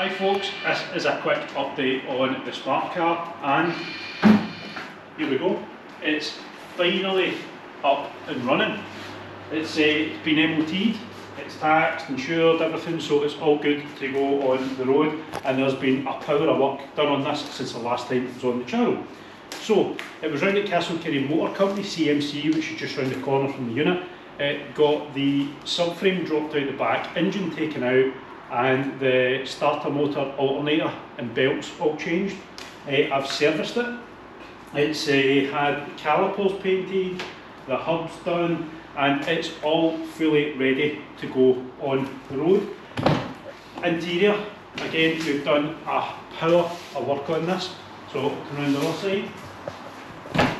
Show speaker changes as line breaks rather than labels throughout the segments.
Hi folks, this is a quick update on the smart car, and here we go. It's finally up and running. It's been MOT'd, it's taxed, insured, everything, so it's all good to go on the road, and there's been a power of work done on this since the last time it was on the channel. So it was round at Castlekerry Motor Company, CMC, which is just round the corner from the unit. It got the subframe dropped out the back, engine taken out, and the starter motor alternator and belts all changed. I've serviced it. It's had calipers painted, the hubs done, and it's all fully ready to go on the road. Interior, again, we've done a power of work on this. So come around the other side.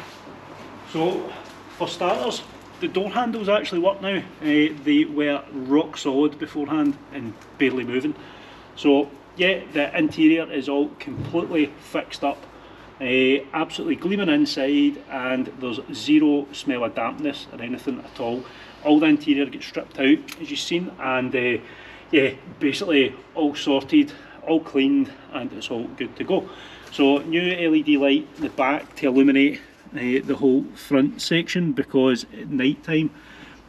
So for starters, the door handles actually work now. They were rock solid beforehand and barely moving. So yeah, the interior is all completely fixed up, absolutely gleaming inside, and there's zero smell of dampness or anything at all. All the interior gets stripped out, as you've seen, and yeah, basically all sorted, all cleaned, and it's all good to go. So new LED light in the back to illuminate the whole front section, because at night time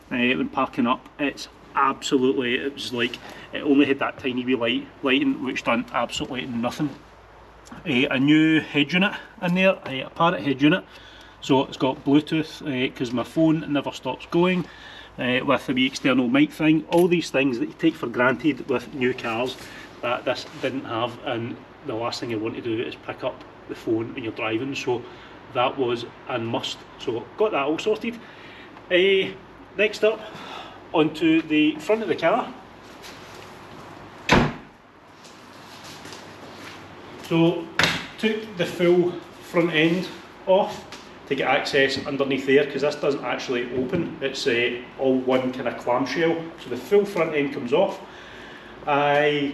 when parking up, it's absolutely, it was like it only had that tiny wee lighting which done absolutely nothing. A new head unit in there, a parrot head unit, so it's got Bluetooth because my phone never stops going, with a wee external mic thing, all these things that you take for granted with new cars that this didn't have, and the last thing you want to do is pick up the phone when you're driving, so that was a must. So got that all sorted. Next up, onto the front of the car. So took the full front end off to get access underneath there, because this doesn't actually open, it's all one kind of clamshell, so the full front end comes off. I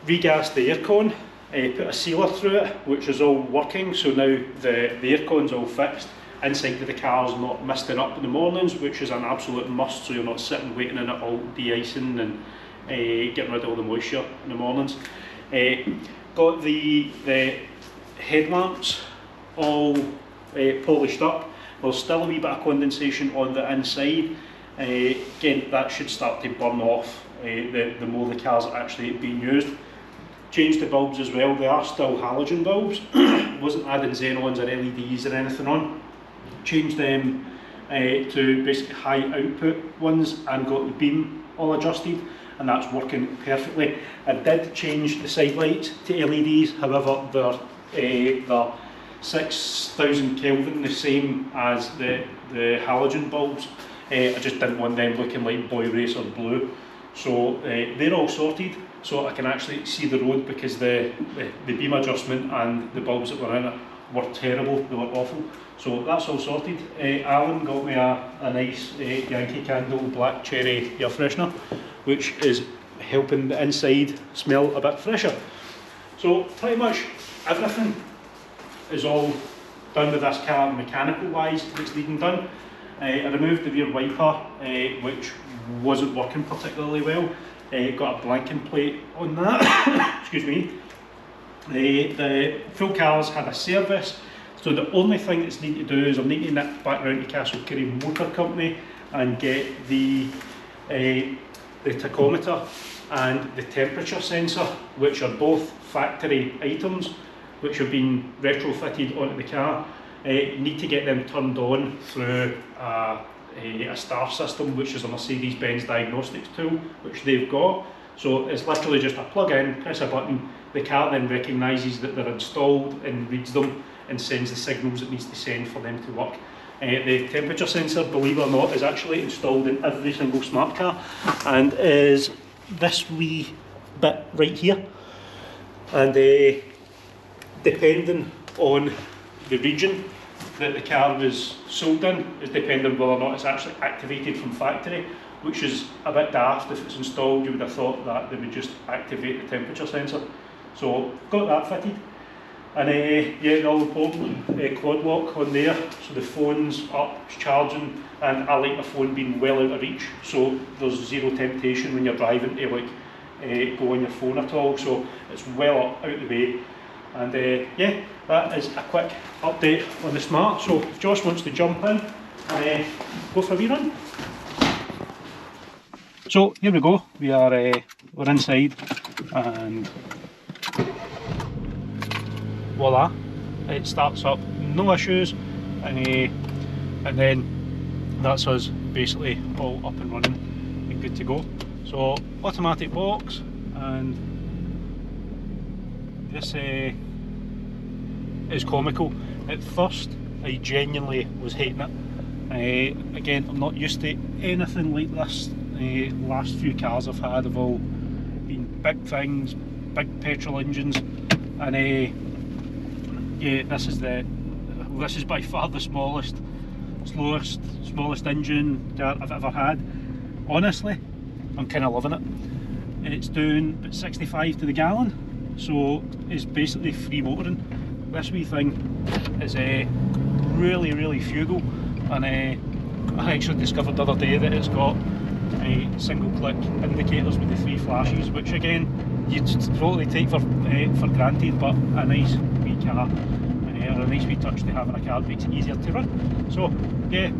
regassed the aircon, put a sealer through it, which is all working, so now the aircon's all fixed. Inside of the car's not misting up in the mornings, which is an absolute must, so you're not sitting waiting in it all de-icing and getting rid of all the moisture in the mornings. Got the headlamps all polished up. There's still a wee bit of condensation on the inside. Again, that should start to burn off the more the car's actually being used. Changed the bulbs as well, they are still halogen bulbs. Wasn't adding xenons or LEDs or anything on. Changed them to basically high output ones, and got the beam all adjusted, and that's working perfectly. I did change the side lights to LEDs, however they're 6000 Kelvin, the same as the halogen bulbs. I just didn't want them looking like Boy Racer blue. So they're all sorted, so I can actually see the road, because the beam adjustment and the bulbs that were in it were terrible, they were awful. So that's all sorted. Alan got me a nice Yankee Candle black cherry air freshener, which is helping the inside smell a bit fresher. So pretty much everything is all done with this car mechanical wise that's needing done. I removed the rear wiper, which wasn't working particularly well. Got a blanking plate on that. Excuse me. The full car's had a service, so the only thing that's needed to do is I need to nip back round to Castlekerry Motor Company and get the tachometer and the temperature sensor, which are both factory items which have been retrofitted onto the car. Need to get them turned on through a star system, which is a Mercedes-Benz Diagnostics tool, which they've got. So it's literally just a plug in, press a button, the car then recognises that they're installed and reads them and sends the signals it needs to send for them to work. The temperature sensor, believe it or not, is actually installed in every single smart car, and is this wee bit right here. And depending on the region that the car was sold in, is depending whether or not it's actually activated from factory, which is a bit daft. If it's installed, you would have thought that they would just activate the temperature sensor. So got that fitted, and yeah, all important quad lock on there, so the phone's up, it's charging, and I like my phone being well out of reach, so there's zero temptation when you're driving to like go on your phone at all, so it's well out the way. And yeah, that is a quick update on the Smart. So if Josh wants to jump in and go for a wee run. So here we go, we're inside, and voila, it starts up, no issues, and then that's us basically all up and running and good to go. So automatic box, and this is comical. At first I genuinely was hating it. Again, I'm not used to anything like this. Last few cars I've had have all been big things, big petrol engines, and yeah, this is by far the smallest engine car I've ever had. Honestly, I'm kind of loving it. It's doing about 65 to the gallon, so it's basically free motoring. This wee thing is really frugal, and I actually discovered the other day that it's got single click indicators with the 3 flashes, which again you'd totally take for granted, but a nice wee car, or a nice wee touch to have in a car makes it easier to run. So yeah,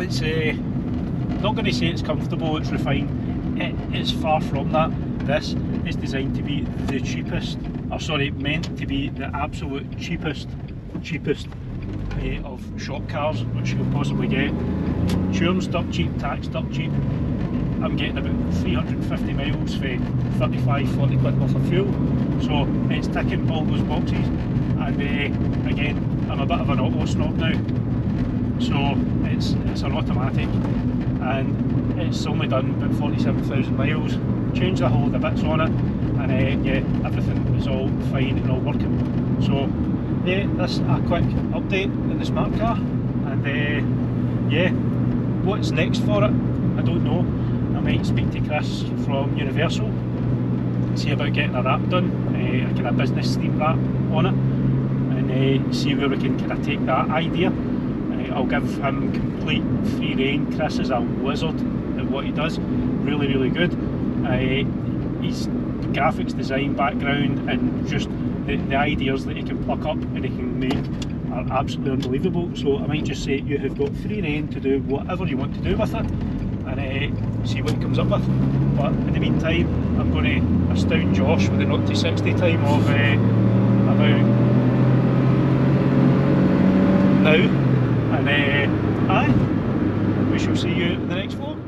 it's not going to say it's comfortable, it's refined. It's far from that. This is designed to be the cheapest, or sorry, meant to be the absolute cheapest of shop cars which you'll possibly get. Insurance dirt cheap, tax dirt cheap. I'm getting about 350 miles for 35-40 quid worth of fuel, so it's ticking all those boxes. And again, I'm a bit of an auto snob now, so it's an automatic, and it's only done about 47,000 miles. Changed a whole of the bits on it, and yeah, everything is all fine and all working. So yeah, that's a quick update in the Smart car, and yeah, what's next for it, I don't know. I might speak to Chris from Universal, see about getting a wrap done, a kind of business theme wrap on it, and see where we can kind of take that idea. I'll give him complete free rein. Chris is a wizard at what he does, really good. His graphics design background and just the ideas that he can pluck up and he can make are absolutely unbelievable. So I might just say you have got free rein to do whatever you want to do with it, and see what he comes up with. But in the meantime, I'm going to astound Josh with a 0 to 60 time of about now, and aye, we shall see you in the next vlog.